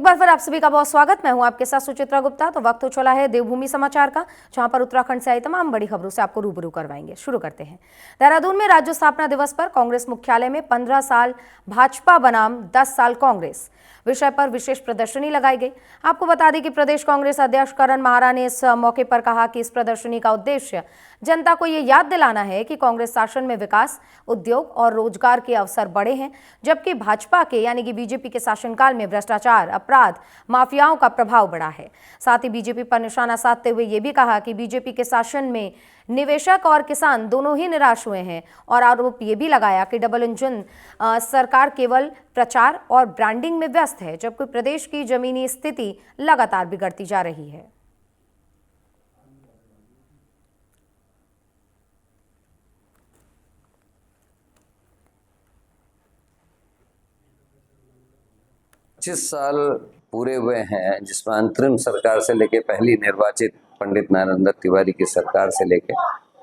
बार फिर आप सभी का बहुत स्वागत। मैं हूं आपके साथ सुचित्रा गुप्ता। तो वक्त हो चला है देवभूमि समाचार का, जहां पर उत्तराखंड से आई तमाम बड़ी खबरों से आपको रूबरू करवाएंगे। शुरू करते हैं। देहरादून में राज्य स्थापना दिवस पर कांग्रेस मुख्यालय में 15 साल भाजपा बनाम 10 साल कांग्रेस विषय पर विशेष प्रदर्शनी लगाई गई। आपको बता दें कि प्रदेश कांग्रेस अध्यक्ष करण माहरा ने इस मौके पर कहा कि इस प्रदर्शनी का उद्देश्य जनता को ये याद दिलाना है कि कांग्रेस शासन में विकास, उद्योग और रोजगार के अवसर बढ़े हैं, जबकि भाजपा के यानी कि बीजेपी के शासनकाल में भ्रष्टाचार, अपराध, माफियाओं का प्रभाव बढ़ा है। साथ ही बीजेपी पर निशाना साधते हुए ये भी कहा कि बीजेपी के शासन में निवेशक और किसान दोनों ही निराश हुए हैं और आरोप ये भी लगाया कि डबल इंजन सरकार केवल प्रचार और ब्रांडिंग में व्यस्त है, जबकि प्रदेश की जमीनी स्थिति लगातार बिगड़ती जा रही है। पच्चीस साल पूरे हुए हैं, जिसमें अंतरिम सरकार से लेके पहली निर्वाचित पंडित नरेंद्र दत्त तिवारी की सरकार से लेके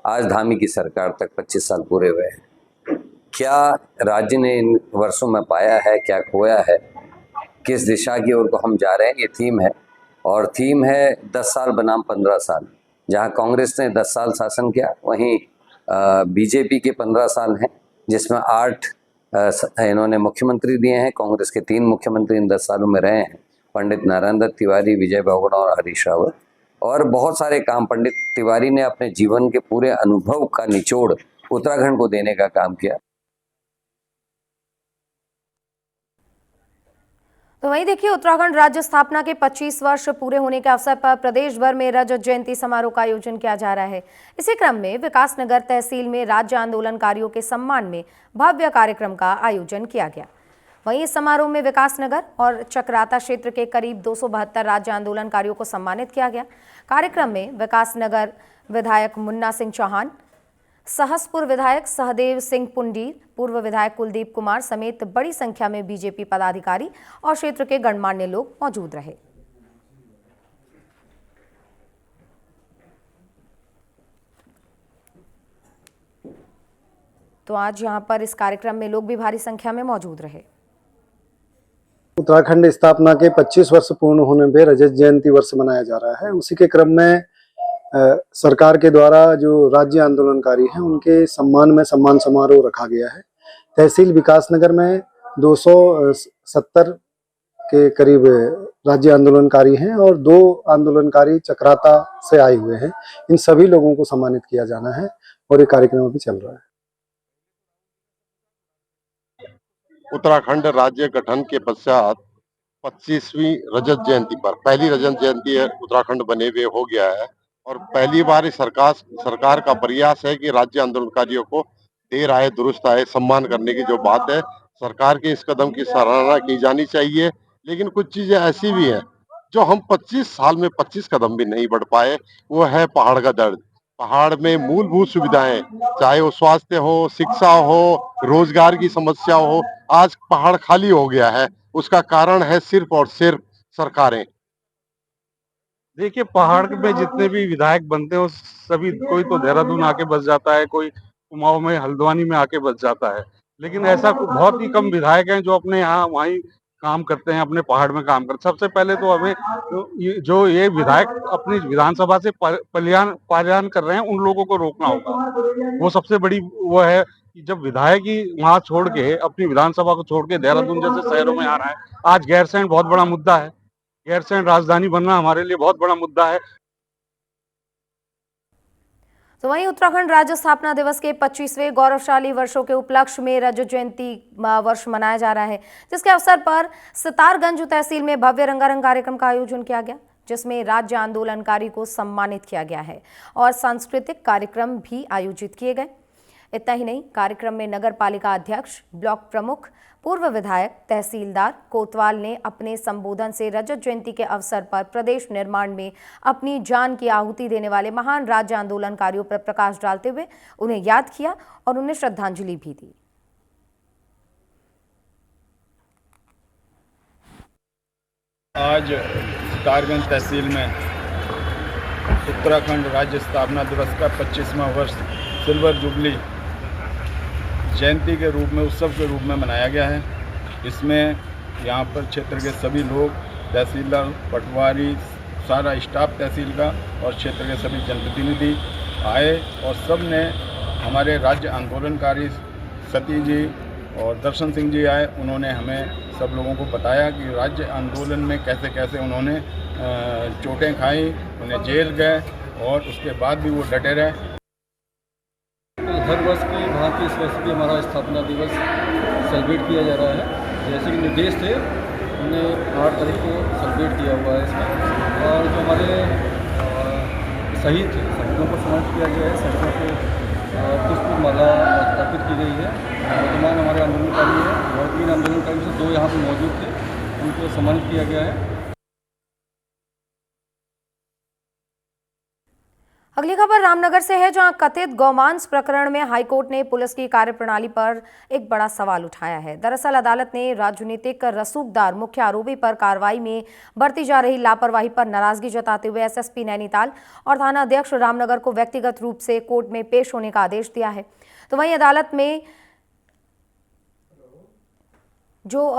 आज धामी की सरकार तक 25 साल पूरे हुए हैं। क्या राज्य ने इन वर्षों में पाया है, क्या खोया है, किस दिशा की ओर को हम जा रहे हैं, ये थीम है। और थीम है 10 साल बनाम 15 साल। जहां कांग्रेस ने 10 साल शासन किया, वहीं बीजेपी के 15 साल हैं, जिसमें 8 इन्होंने मुख्यमंत्री दिए हैं। कांग्रेस के 3 मुख्यमंत्री इन 10 सालों में रहे हैं, पंडित नरेंद्र दत्त तिवारी, विजय बहुगुणा और हरीश रावत। और बहुत सारे काम पंडित तिवारी ने अपने जीवन के पूरे अनुभव का निचोड़ उत्तराखंड को देने का काम किया। तो वहीं देखिए, उत्तराखंड राज्य स्थापना के 25 वर्ष पूरे होने के अवसर पर प्रदेश भर में रजत जयंती समारोह का आयोजन किया जा रहा है। इसी क्रम में विकासनगर तहसील में राज्य आंदोलनकारियों के सम्मान में भव्य कार्यक्रम का आयोजन किया गया। वहीं इस समारोह में विकासनगर और चक्राता क्षेत्र के करीब 272 राज्य आंदोलनकारियों को सम्मानित किया गया। कार्यक्रम में विकासनगर विधायक मुन्ना सिंह चौहान, सहसपुर विधायक सहदेव सिंह पुंडीर, पूर्व विधायक कुलदीप कुमार समेत बड़ी संख्या में बीजेपी पदाधिकारी और क्षेत्र के गणमान्य लोग मौजूद रहे। तो आज यहां पर इस कार्यक्रम में लोग भी भारी संख्या में मौजूद रहे। उत्तराखंड स्थापना के 25 वर्ष पूर्ण होने पे रजत जयंती वर्ष मनाया जा रहा है। उसी के क्रम में सरकार के द्वारा जो राज्य आंदोलनकारी हैं, उनके सम्मान में सम्मान समारोह रखा गया है। तहसील विकासनगर में 270 के करीब राज्य आंदोलनकारी हैं और 2 आंदोलनकारी चक्राता से आए हुए हैं। इन सभी लोगों को सम्मानित किया जाना है और ये कार्यक्रम भी चल रहा है। उत्तराखंड राज्य गठन के पश्चात 25वीं रजत जयंती पर पहली रजत जयंती उत्तराखंड बने हुए हो गया है और पहली बार सरकार का प्रयास है कि राज्य आंदोलनकारियों को देर आए दुरुस्त आए सम्मान करने की जो बात है, सरकार के इस कदम की सराहना की जानी चाहिए। लेकिन कुछ चीजें ऐसी भी हैं जो हम 25 साल में 25 कदम भी नहीं बढ़ पाए। वो है पहाड़ का दर्द। पहाड़ में मूलभूत सुविधाएं, चाहे वो स्वास्थ्य हो, शिक्षा हो, रोजगार की समस्या हो, आज पहाड़ खाली हो गया है। उसका कारण है सिर्फ और सिर्फ सरकारें। देखिए, पहाड़ में जितने भी विधायक बनते हो सभी, कोई तो देहरादून आके बस जाता है, कोई कुमाऊं में, हल्द्वानी में आके बस जाता है, लेकिन ऐसा बहुत ही कम विधायक हैं जो अपने यहाँ वहीं काम करते हैं, अपने पहाड़ में काम करते। सबसे पहले तो हमें जो ये विधायक अपनी विधानसभा से पलायन कर रहे हैं, उन लोगों को रोकना होगा। वो सबसे बड़ी वो है कि जब विधायक ही वहां छोड़ के, अपनी विधानसभा को छोड़ के देहरादून जैसे शहरों में आ रहा है। आज गैरसैंण बहुत बड़ा मुद्दा है, गैरसैंण राजधानी बनना हमारे लिए बहुत बड़ा मुद्दा है। तो वहीं उत्तराखंड राज्य स्थापना दिवस के 25वें गौरवशाली वर्षों के उपलक्ष्य में रजत जयंती वर्ष मनाया जा रहा है, जिसके अवसर पर सितारगंज तहसील में भव्य रंगारंग कार्यक्रम का आयोजन किया गया, जिसमें राज्य आंदोलनकारी को सम्मानित किया गया है और सांस्कृतिक कार्यक्रम भी आयोजित किए गए। इतना ही नहीं, कार्यक्रम में नगर पालिका अध्यक्ष, ब्लॉक प्रमुख, पूर्व विधायक, तहसीलदार कोतवाल ने अपने संबोधन से रजत जयंती के अवसर पर प्रदेश निर्माण में अपनी जान की आहुति देने वाले महान राज्य आंदोलनकारियों पर प्रकाश डालते हुए उन्हें याद किया और उन्हें श्रद्धांजलि भी दी। आज सितारगंज तहसील में उत्तराखंड राज्य स्थापना दिवस का 25वां वर्ष सिल्वर जुबली जयंती के रूप में, उत्सव के रूप में मनाया गया है। इसमें यहाँ पर क्षेत्र के सभी लोग तहसीलदार, पटवारी, सारा स्टाफ तहसील का और क्षेत्र के सभी जनप्रतिनिधि आए और सब ने हमारे राज्य आंदोलनकारी सती जी और दर्शन सिंह जी आए। उन्होंने हमें सब लोगों को बताया कि राज्य आंदोलन में कैसे कैसे उन्होंने चोटें खाई, उन्हें जेल गए और उसके बाद भी वो डटे रहे। हर वर्ष की भांति इस वर्ष भी हमारा स्थापना दिवस सेलिब्रेट किया जा रहा है। जैसे कि निर्देश थे, हमने 8 तारीख को सेलिब्रेट किया हुआ है इसमें। और जो हमारे शहीद थे, शहीदों को सम्मानित किया गया है, शहीदों को पुष्प माला अर्पित की गई है। वर्तमान हमारे आंदोलनकारी है और 3 आंदोलनकारी से 2 यहाँ पर मौजूद थे, उनको सम्मानित किया गया है। अगली खबर रामनगर से है, जहां कथित गौमांस प्रकरण में हाईकोर्ट ने पुलिस की कार्यप्रणाली पर एक बड़ा सवाल उठाया है। दरअसल अदालत ने राजनीतिक रसूखदार मुख्य आरोपी पर कार्रवाई में बरती जा रही लापरवाही पर नाराजगी जताते हुए एसएसपी नैनीताल और थाना अध्यक्ष रामनगर को व्यक्तिगत रूप से कोर्ट में पेश होने का आदेश दिया है। तो वहीं अदालत में जो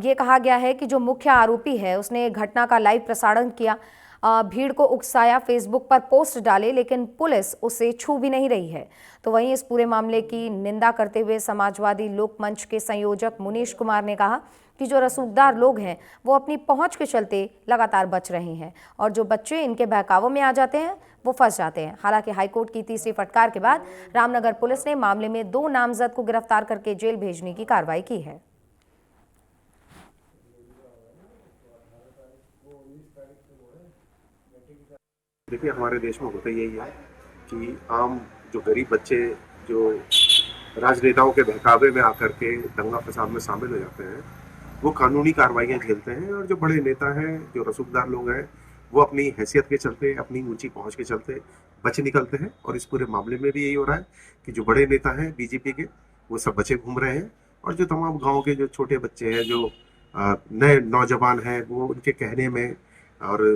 ये कहा गया है कि जो मुख्य आरोपी है उसने घटना का लाइव प्रसारण किया, भीड़ को उकसाया, फेसबुक पर पोस्ट डाले, लेकिन पुलिस उसे छू भी नहीं रही है। तो वहीं इस पूरे मामले की निंदा करते हुए समाजवादी लोक मंच के संयोजक मुनीश कुमार ने कहा कि जो रसूखदार लोग हैं वो अपनी पहुंच के चलते लगातार बच रहे हैं और जो बच्चे इनके बहकावों में आ जाते हैं वो फंस जाते हैं। हालांकि हाईकोर्ट की तीसरी फटकार के बाद रामनगर पुलिस ने मामले में 2 नामजद को गिरफ्तार करके जेल भेजने की कार्रवाई की है। देखिए, हमारे देश में होता यही है कि आम जो गरीब बच्चे जो राजनेताओं के बहकावे में आकर के दंगा फसाद में शामिल हो जाते हैं, वो कानूनी कार्रवाइयाँ झेलते हैं। और जो बड़े नेता हैं, जो रसूखदार लोग हैं, वो अपनी हैसियत के चलते, अपनी ऊंची पहुंच के चलते बच निकलते हैं। और इस पूरे मामले में भी यही हो रहा है कि जो बड़े नेता हैं बीजेपी के, वो सब बचे घूम रहे हैं। और जो तमाम गाँव के जो छोटे बच्चे हैं, जो नए नौजवान हैं, वो उनके कहने में और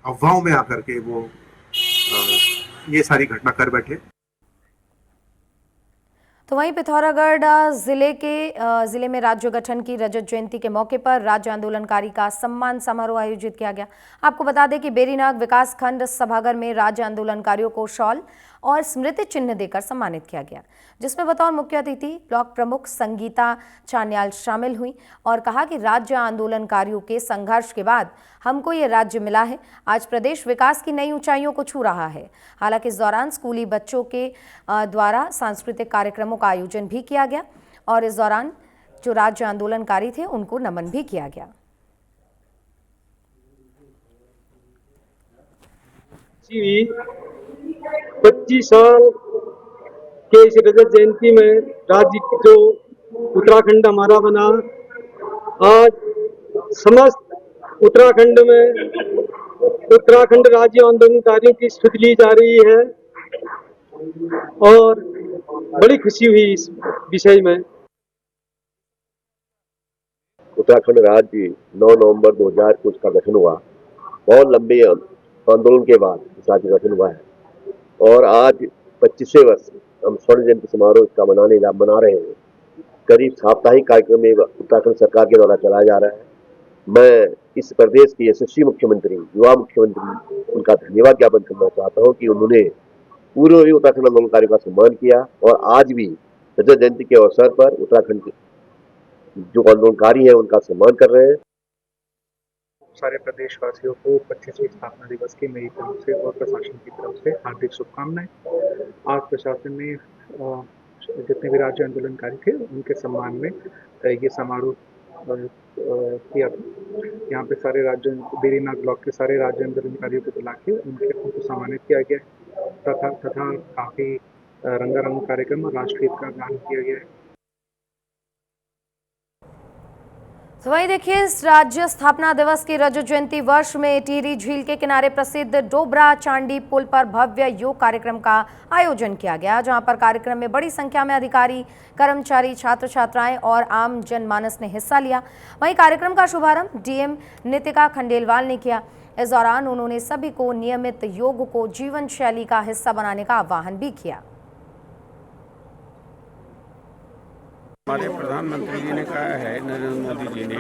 अफवाहों में आकर के वो ये सारी घटना कर बैठे। तो वहीं पिथौरागढ़ जिले में राज्य गठन की रजत जयंती के मौके पर राज्य आंदोलनकारी का सम्मान समारोह आयोजित किया गया। आपको बता दें कि बेरीनाग विकास खंड सभागार में राज्य आंदोलनकारियों को शॉल और स्मृति चिन्ह देकर सम्मानित किया गया, जिसमें बतौर मुख्य अतिथि ब्लॉक प्रमुख संगीता चान्याल शामिल हुई और कहा कि राज्य आंदोलनकारियों के संघर्ष के बाद हमको ये राज्य मिला है। आज प्रदेश विकास की नई ऊंचाइयों को छू रहा है। हालांकि इस दौरान स्कूली बच्चों के द्वारा सांस्कृतिक कार्यक्रमों का आयोजन भी किया गया और इस दौरान जो राज्य आंदोलनकारी थे उनको नमन भी किया गया। 25 साल के इस रजत जयंती में राज्य जो उत्तराखंड हमारा बना, आज समस्त उत्तराखंड में उत्तराखंड राज्य आंदोलनकारियों की स्तुति ली जा रही है और बड़ी खुशी हुई इस विषय में। उत्तराखंड राज्य 9 नवंबर 2000 को उसका गठन हुआ। बहुत लंबे आंदोलन के बाद इस राज्य का गठन हुआ है और आज 25वें वर्ष हम स्वर्ण जयंती समारोह इसका मना रहे हैं। करीब साप्ताहिक कार्यक्रम में उत्तराखंड सरकार के द्वारा चलाया जा रहा है। मैं इस प्रदेश के यशस्वी मुख्यमंत्री, युवा मुख्यमंत्री, उनका धन्यवाद ज्ञापन करना चाहता हूं कि उन्होंने पूरे उत्तराखंड आंदोलनकारियों का सम्मान किया और आज भी रजत जयंती के अवसर पर उत्तराखंड के जो आंदोलनकारी हैं उनका सम्मान कर रहे हैं। सारे प्रदेशवासियों को 25वें स्थापना दिवस की मेरी तरफ से और प्रशासन की तरफ से हार्दिक शुभकामनाएं। आज प्रशासन ने जितने भी राज्य आंदोलनकारी थे उनके सम्मान में ये समारोह किया था। यहाँ पे सारे राज्य बेरीनाग ब्लॉक के सारे राज्य आंदोलनकारियों को बुला के उनको सम्मानित किया गया तथा काफी रंगारंग कार्यक्रम और राष्ट्रगीत का गान किया गया है। तो वहीं देखिए, इस राज्य स्थापना दिवस की रजत जयंती वर्ष में टिहरी झील के किनारे प्रसिद्ध डोबरा चांडी पुल पर भव्य योग कार्यक्रम का आयोजन किया गया, जहां पर कार्यक्रम में बड़ी संख्या में अधिकारी, कर्मचारी, छात्र छात्राएं और आम जनमानस ने हिस्सा लिया। वहीं कार्यक्रम का शुभारंभ डीएम नितिका खंडेलवाल ने किया। इस दौरान उन्होंने सभी को नियमित योग को जीवन शैली का हिस्सा बनाने का आह्वान भी किया। हमारे प्रधानमंत्री जी ने कहा है, नरेंद्र मोदी जी ने,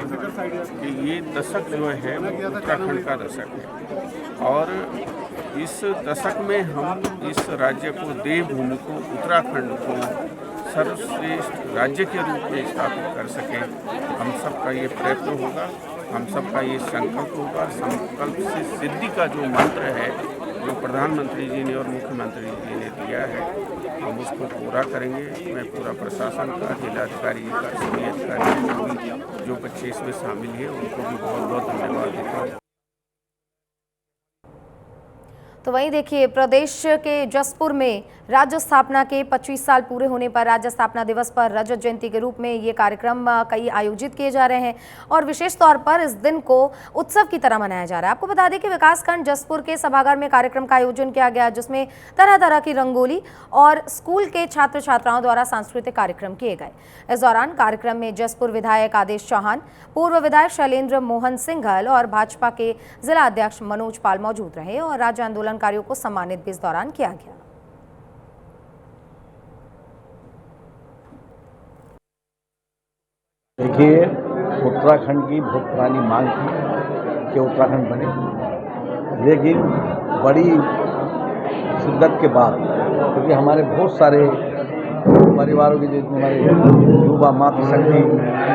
कि ये दशक जो है वो उत्तराखंड का दशक है और इस दशक में हम इस राज्य को, देवभूमि को, उत्तराखंड को सर्वश्रेष्ठ राज्य के रूप में स्थापित कर सकें। हम सबका ये प्रयत्न होगा, हम सबका ये संकल्प होगा। संकल्प से सिद्धि का जो मंत्र है, जो प्रधानमंत्री जी ने और मुख्यमंत्री जी ने दिया है, हम उसको पूरा करेंगे। मैं पूरा प्रशासन का, जिलाधिकारी का, सभी अधिकारी जो बच्चे इसमें शामिल हैं उनको भी बहुत बहुत धन्यवाद देता हूँ। तो वहीं देखिए, प्रदेश के जसपुर में राज्य स्थापना के 25 साल पूरे होने पर राज्य स्थापना दिवस पर रजत जयंती के रूप में ये कार्यक्रम कई आयोजित किए जा रहे हैं और विशेष तौर पर इस दिन को उत्सव की तरह मनाया जा रहा है। आपको बता दें कि विकासखंड जसपुर के सभागार में कार्यक्रम का आयोजन किया गया, जिसमें तरह तरह की रंगोली और स्कूल के छात्र छात्राओं द्वारा सांस्कृतिक कार्यक्रम किए गए। इस दौरान कार्यक्रम में जसपुर विधायक आदेश चौहान, पूर्व विधायक शैलेंद्र मोहन सिंघल और भाजपा के जिला अध्यक्ष मनोज पाल मौजूद रहे और राज्य आंदोलनकारियों को सम्मानित भी इस दौरान किया गया। देखिए, उत्तराखंड की बहुत पुरानी मांग थी कि उत्तराखंड बने, लेकिन बड़ी शिद्दत के बाद, क्योंकि हमारे बहुत सारे परिवारों की, जो हमारे युवा मातृशक्ति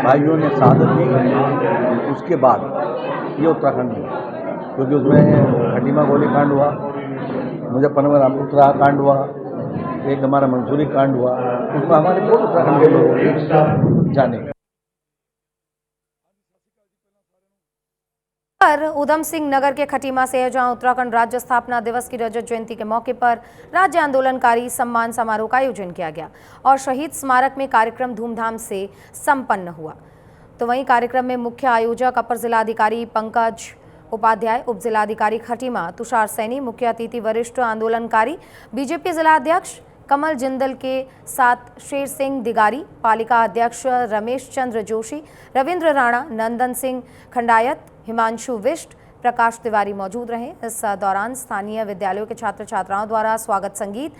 भाइयों ने शहादत दी, उसके बाद ये उत्तराखंड बना। क्योंकि उसमें खटीमा गोली कांड हुआ, मुजफ्फरनगर उत्तरा कांड हुआ, एक हमारा मंसूरी कांड हुआ, उसमें हमारे बहुत उत्तराखंड के लोगों के जाने। उधम सिंह नगर के खटीमा से है, जहां उत्तराखंड राज्य स्थापना दिवस की रजत जयंती के मौके पर राज्य आंदोलनकारी सम्मान समारोह का आयोजन किया गया और शहीद स्मारक में कार्यक्रम धूमधाम से संपन्न हुआ। तो वहीं कार्यक्रम में मुख्य आयोजक अपर जिलाधिकारी पंकज उपाध्याय, उप जिलाधिकारी खटीमा तुषार सैनी, मुख्य अतिथि वरिष्ठ आंदोलनकारी बीजेपी जिला अध्यक्ष कमल जिंदल के साथ शेर सिंह दिगारी, पालिका अध्यक्ष रमेश चंद्र जोशी, रविंद्र राणा, नंदन सिंह खंडायत, हिमांशु विष्ट, प्रकाश तिवारी मौजूद रहे। इस दौरान स्थानीय विद्यालयों के छात्र छात्राओं द्वारा स्वागत संगीत,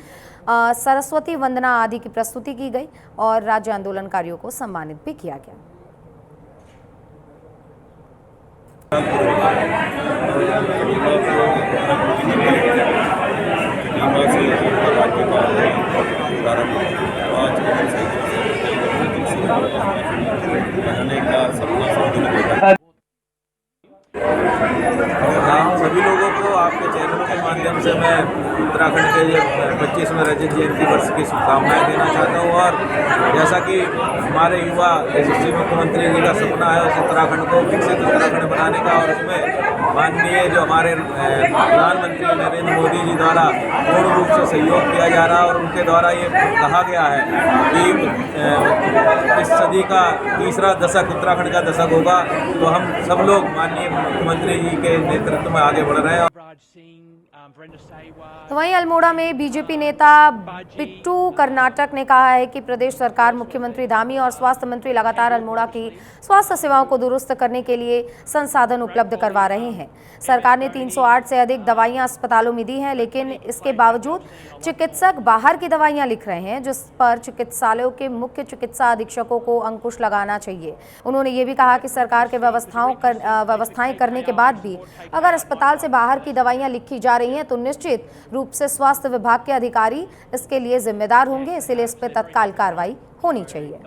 सरस्वती वंदना आदि की प्रस्तुति की गई और राज्य आंदोलनकारियों को सम्मानित भी किया गया। सभी लोगों को आपके चैनल के माध्यम से मैं उत्तराखंड के 25वें रजत जयंती वर्ष की शुभकामनाएं देना चाहता हूँ। और जैसा कि हमारे युवा यशस्वी मुख्यमंत्री जी का सपना है उस उत्तराखंड को विकसित उत्तराखंड बनाने का, और उसमें माननीय जो हमारे प्रधानमंत्री नरेंद्र मोदी जी द्वारा पूर्ण रूप से सहयोग किया जा रहा है और उनके द्वारा ये कहा गया है कि इस सदी का तीसरा दशक उत्तराखंड का दशक होगा। तो हम सब लोग माननीय मुख्यमंत्री जी के नेतृत्व में आगे बढ़ रहे हैं। तो वहीं अल्मोड़ा में बीजेपी नेता बिट्टू कर्नाटक ने कहा है कि प्रदेश सरकार, मुख्यमंत्री धामी और स्वास्थ्य मंत्री लगातार अल्मोड़ा की स्वास्थ्य सेवाओं को दुरुस्त करने के लिए संसाधन उपलब्ध करवा रहे हैं। सरकार ने 308 से अधिक दवाइयां अस्पतालों में दी हैं, लेकिन इसके बावजूद चिकित्सक बाहर की दवाइयां लिख रहे हैं, जिस पर चिकित्सालयों के मुख्य चिकित्सा अधीक्षकों को अंकुश लगाना चाहिए। उन्होंने ये भी कहा कि सरकार के व्यवस्थाएं करने के बाद भी अगर अस्पताल से बाहर की दवाइयां लिखी जा रही हैं तो निश्चित रूप से स्वास्थ्य विभाग के अधिकारी इसके लिए जिम्मेदार होंगे, इसलिए इस पर तत्काल कार्रवाई होनी चाहिए।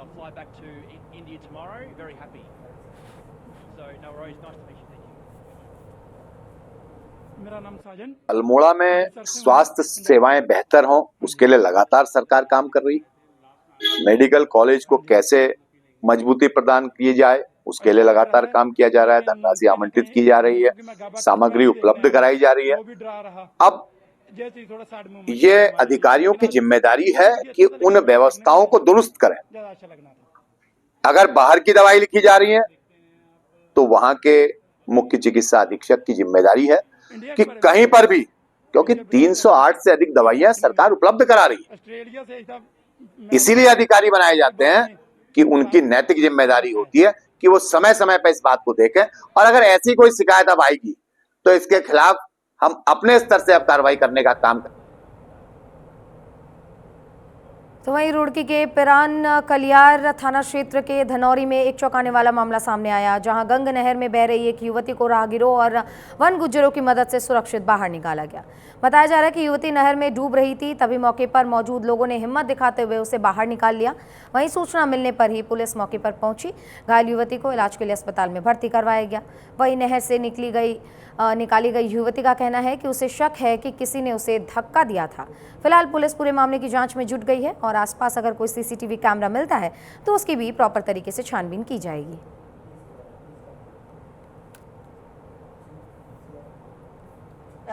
मेरा नाम साजन। अल्मोड़ा में स्वास्थ्य सेवाएं बेहतर हों उसके लिए लगातार सरकार काम कर रही है। मेडिकल कॉलेज को कैसे मजबूती प्रदान की जाए उसके लिए लगातार काम किया जा रहा है। धनराशि आवंटित की जा रही है, सामग्री उपलब्ध कराई जा रही है। अब ये अधिकारियों की जिम्मेदारी है कि उन व्यवस्थाओं को दुरुस्त करें। अगर बाहर की दवाई लिखी जा रही है तो वहां के मुख्य चिकित्सा अधीक्षक की जिम्मेदारी है कि कहीं पर भी, क्योंकि 308 से अधिक दवाइयां सरकार उपलब्ध करा रही है, इसीलिए अधिकारी बनाए जाते हैं कि उनकी नैतिक जिम्मेदारी होती है कि वो समय समय पर इस बात को देखें, और अगर ऐसी कोई शिकायत अब आएगी तो इसके खिलाफ हम अपने स्तर से अब कार्रवाई करने का काम करें। तो वहीं रुड़की के पिरान कलियार थाना क्षेत्र के धनौरी में एक चौंकाने वाला मामला सामने आया, जहां गंग नहर में बह रही एक युवती को राहगीरों और वन गुज्जरों की मदद से सुरक्षित बाहर निकाला गया। बताया जा रहा है कि युवती नहर में डूब रही थी, तभी मौके पर मौजूद लोगों ने हिम्मत दिखाते हुए उसे बाहर निकाल लिया। वहीं सूचना मिलने पर ही पुलिस मौके पर पहुंची। घायल युवती को इलाज के लिए अस्पताल में भर्ती करवाया गया। वहीं नहर से निकाली गई युवती का कहना है कि उसे शक है कि किसी ने उसे धक्का दिया था। फिलहाल पुलिस पूरे मामले की जांच में जुट गई है और आसपास अगर कोई सीसीटीवी कैमरा मिलता है तो उसकी भी प्रॉपर तरीके से छानबीन की जाएगी।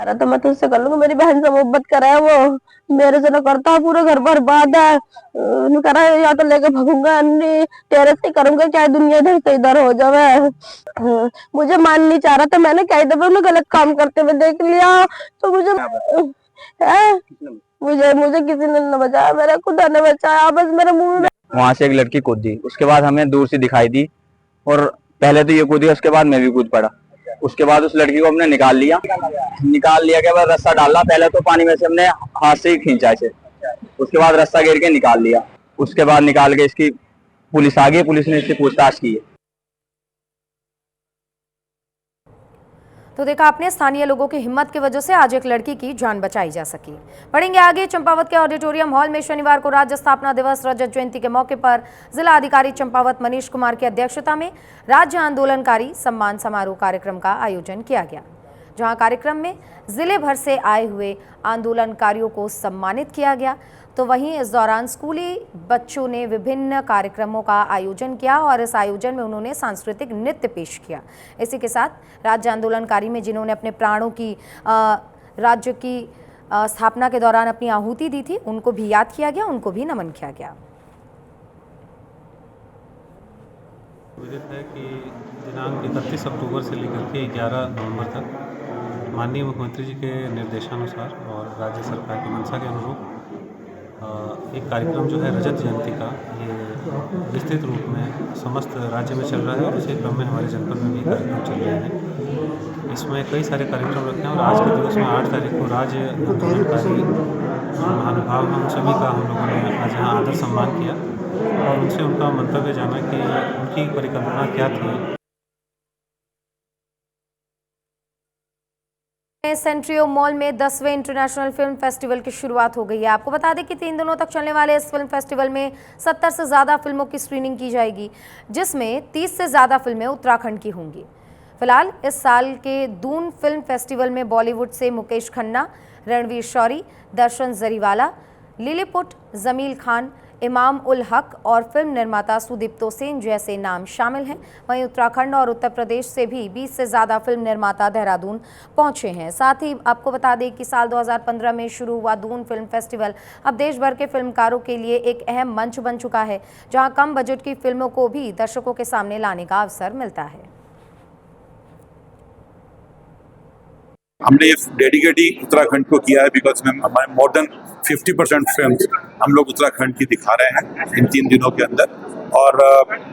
तो मैं तुझसे कर लूंगा, मेरी बहन से मोहब्बत करा है, वो मेरे से न करता, पूरा घर बर्बाद है, करा है, या तो लेके भागूंगा, नहीं तेरे से करूंगा, चाहे दुनिया इधर से इधर हो जावे। मुझे मान नहीं चाह रहा था, मैंने कई दफे उन्हें गलत काम करते हुए देख लिया, तो मुझे किसी ने न बचाया, मेरा खुदा ने बचाया, बस मेरे मुंह में। वहां से एक लड़की कूदी, उसके बाद हमें दूर से दिखाई दी और पहले तो ये कूदी, उसके बाद मैं भी कूद पड़ा। उसके बाद उस लड़की को हमने निकाल लिया के बाद रस्सा डाला, पहले तो पानी में से हमने हाथ से ही खींचा इसे, उसके बाद रस्सा घेर के निकाल लिया। उसके बाद निकाल के इसकी पुलिस आ गई, पुलिस ने इससे पूछताछ की है। तो देखा आपने, स्थानीय लोगों की हिम्मत की वजह से आज एक लड़की की जान बचाई जा सकी। पढ़ेंगे आगे। चंपावत के ऑडिटोरियम हॉल में शनिवार को राज्य स्थापना दिवस रजत जयंती के मौके पर जिला अधिकारी चंपावत मनीष कुमार की अध्यक्षता में राज्य आंदोलनकारी सम्मान समारोह कार्यक्रम का आयोजन किया गया, जहां कार्यक्रम में जिले भर से आए हुए आंदोलनकारियों को सम्मानित किया गया। तो वहीं इस दौरान स्कूली बच्चों ने विभिन्न कार्यक्रमों का आयोजन किया और इस आयोजन में उन्होंने सांस्कृतिक नृत्य पेश किया। इसी के साथ राज्य आंदोलनकारी में जिन्होंने अपने प्राणों की राज्य की स्थापना के दौरान अपनी आहुति दी थी, उनको भी याद किया गया, उनको भी नमन किया गया। विदित है कि दिनांक 31 अक्टूबर से लेकर के 11 नवंबर तक माननीय मुख्यमंत्री जी के निर्देशानुसार और राज्य सरकार की मंशा के अनुरूप एक कार्यक्रम जो है रजत जयंती का, ये विस्तृत रूप में समस्त राज्य में चल रहा है और उसी क्रम में हमारे जनपद में भी कार्यक्रम चल रहे हैं। इसमें कई सारे कार्यक्रम रखे हैं और आज के दिवस में 8 तारीख को राज्य आंदोलनकारी महानुभाव हम सभी का हम लोगों ने आज यहाँ आदर सम्मान किया और उनसे उनका मंतव्य जाना कि उनकी परिकल्पना क्या थी। सेंट्रियो मॉल में 10वें इंटरनेशनल फिल्म फेस्टिवल की शुरुआत हो गई है। आपको बता दें कि 3 दिनों तक चलने वाले इस फिल्म फेस्टिवल में 70 से ज़्यादा फिल्मों की स्क्रीनिंग की जाएगी, जिसमें 30 से ज़्यादा फिल्में उत्तराखंड की होंगी। फिलहाल इस साल के दून फिल्म फेस्टिवल में बॉलीवुड से मुकेश खन्ना, रणवीर शौरी, दर्शन जरीवाला, लिलीपुट, जमील खान, इमाम उल हक और फिल्म निर्माता सुदीप्तो सेन जैसे नाम शामिल हैं। वहीं उत्तराखंड और उत्तर प्रदेश से भी 20 से ज़्यादा फिल्म निर्माता देहरादून पहुंचे हैं। साथ ही आपको बता दें कि साल 2015 में शुरू हुआ दून फिल्म फेस्टिवल अब देश भर के फिल्मकारों के लिए एक अहम मंच बन चुका है, जहां कम बजट की फिल्मों को भी दर्शकों के सामने लाने का अवसर मिलता है। हमने ये डेडिकेट ही उत्तराखंड को किया है बिकॉज हमारे मोर देन 50% फिल्म्स हम लोग उत्तराखंड की दिखा रहे हैं इन 3 दिनों के अंदर। और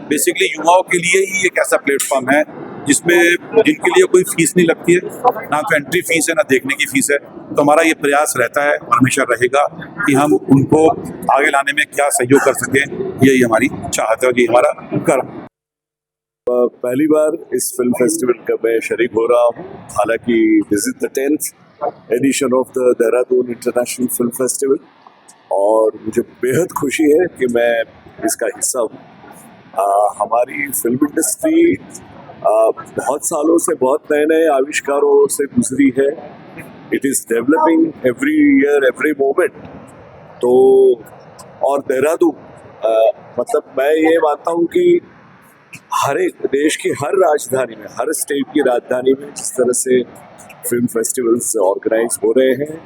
बेसिकली युवाओं के लिए ही एक ऐसा प्लेटफॉर्म है जिसमें जिनके लिए कोई फीस नहीं लगती है, ना तो एंट्री फीस है ना देखने की फीस है। तो हमारा ये प्रयास रहता है और हमेशा रहेगा कि हम उनको आगे लाने में क्या सहयोग कर सकें, यही हमारी चाहत है और ये हमारा कर्म। पहली बार इस फिल्म फेस्टिवल का मैं शरीक हो रहा हूँ। हालांकि this is the 10th edition of the Dehradun international film festival और मुझे बेहद खुशी है कि मैं इसका हिस्सा हूँ। हमारी फिल्म इंडस्ट्री बहुत सालों से बहुत नए नए आविष्कारों से गुजरी है। It is developing every year every moment. तो और देहरादून मतलब मैं ये मानता हूँ कि हर एक देश की हर राजधानी में, हर स्टेट की राजधानी में जिस तरह से फिल्म फेस्टिवल्स ऑर्गेनाइज हो रहे हैं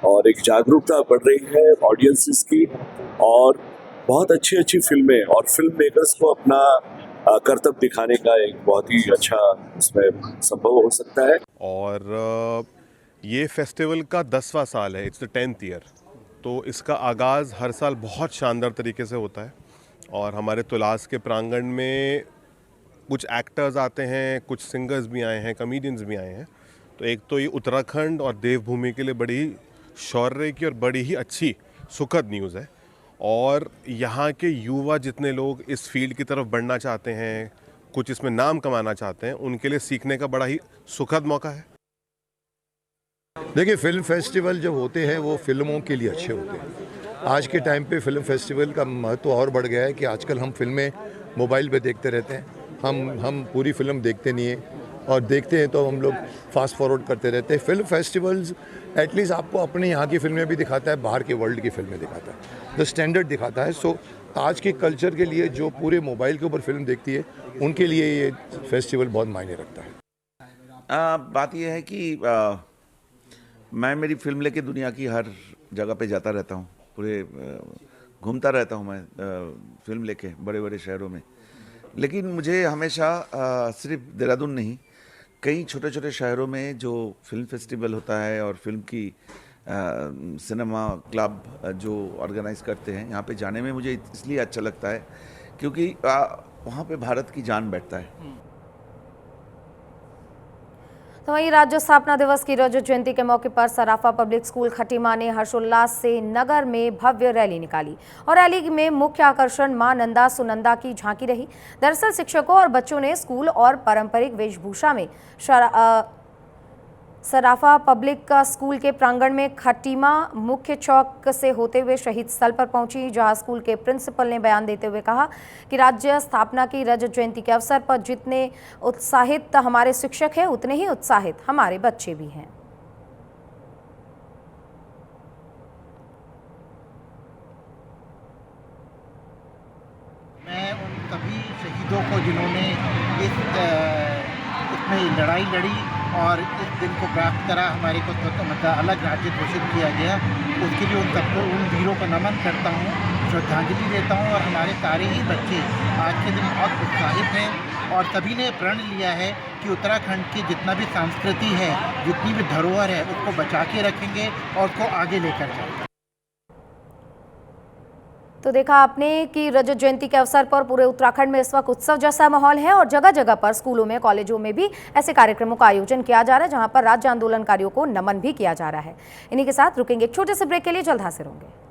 और एक जागरूकता बढ़ रही है ऑडियंसेस की और बहुत अच्छी अच्छी फिल्में और फिल्म मेकर्स को अपना कर्तव्य दिखाने का एक बहुत ही अच्छा इसमें संभव हो सकता है। और ये फेस्टिवल का 10वां साल है, इट्स द 10th ईयर। तो इसका आगाज़ हर साल बहुत शानदार तरीके से होता है और हमारे तुलास के प्रांगण में कुछ एक्टर्स आते हैं, कुछ सिंगर्स भी आए हैं, कमेडियंस भी आए हैं। तो एक तो ये उत्तराखंड और देवभूमि के लिए बड़ी शौर्य की और बड़ी ही अच्छी सुखद न्यूज़ है। और यहाँ के युवा जितने लोग इस फील्ड की तरफ बढ़ना चाहते हैं, कुछ इसमें नाम कमाना चाहते हैं, उनके लिए सीखने का बड़ा ही सुखद मौका है। देखिए, फिल्म फेस्टिवल जब होते हैं वो फिल्मों के लिए अच्छे होते हैं। आज के टाइम पे फिल्म फेस्टिवल का महत्व और बढ़ गया है कि आजकल हम फिल्में मोबाइल पे देखते रहते हैं। हम पूरी फिल्म देखते नहीं हैं, और देखते हैं तो हम लोग फास्ट फॉरवर्ड करते रहते हैं। फिल्म फेस्टिवल्स एटलीस्ट आपको अपने यहाँ की फिल्में भी दिखाता है, बाहर के वर्ल्ड की फिल्में दिखाता है, द स्टैंडर्ड दिखाता है। सो आज के कल्चर के लिए जो पूरे मोबाइल के ऊपर फिल्म देखती है, उनके लिए ये फेस्टिवल बहुत मायने रखता है। बात यह है कि मैं मेरी फिल्म लेके दुनिया की हर जगह पे जाता रहता हूँ, पूरे घूमता रहता हूँ मैं फिल्म लेके बड़े बड़े शहरों में। लेकिन मुझे हमेशा सिर्फ देहरादून नहीं, कई छोटे छोटे शहरों में जो फिल्म फेस्टिवल होता है और फिल्म की सिनेमा क्लब जो ऑर्गेनाइज करते हैं, यहाँ पे जाने में मुझे इसलिए अच्छा लगता है क्योंकि वहाँ पे भारत की जान बैठता है। तो वहीं राज्य स्थापना दिवस की रजत जयंती के मौके पर सराफा पब्लिक स्कूल खटीमा ने हर्षोल्लास से नगर में भव्य रैली निकाली और रैली में मुख्य आकर्षण मां नंदा सुनंदा की झांकी रही। दरअसल शिक्षकों और बच्चों ने स्कूल और पारंपरिक वेशभूषा में सराफा पब्लिक स्कूल के प्रांगण में खटीमा मुख्य चौक से होते हुए शहीद स्थल पर पहुंची, जहां स्कूल के प्रिंसिपल ने बयान देते हुए कहा कि राज्य स्थापना की रजत जयंती के अवसर पर जितने उत्साहित हमारे शिक्षक हैं, उतने ही उत्साहित हमारे बच्चे भी हैं। मैं उन सभी शहीदों को जिन्होंने इसमें लड़ाई लड़ी और इस दिन को प्राप्त करा, हमारे को मतलब अलग राज्य घोषित किया गया, उसके लिए उन सबको, उन वीरों को नमन करता हूँ, श्रद्धांजलि देता हूँ। और हमारे सारे ही बच्चे आज के दिन बहुत उत्साहित हैं और सभी ने प्रण लिया है कि उत्तराखंड की जितना भी संस्कृति है, जितनी भी धरोहर है, उसको बचा के रखेंगे और उसको आगे लेकर जाएंगे। तो देखा आपने कि रजत जयंती के अवसर पर पूरे उत्तराखंड में इस वक्त उत्सव जैसा माहौल है और जगह जगह पर स्कूलों में, कॉलेजों में भी ऐसे कार्यक्रमों का आयोजन किया जा रहा है, जहां पर राज्य आंदोलनकारियों को नमन भी किया जा रहा है। इन्हीं के साथ रुकेंगे एक छोटे से ब्रेक के लिए, जल्द हाजिर होंगे।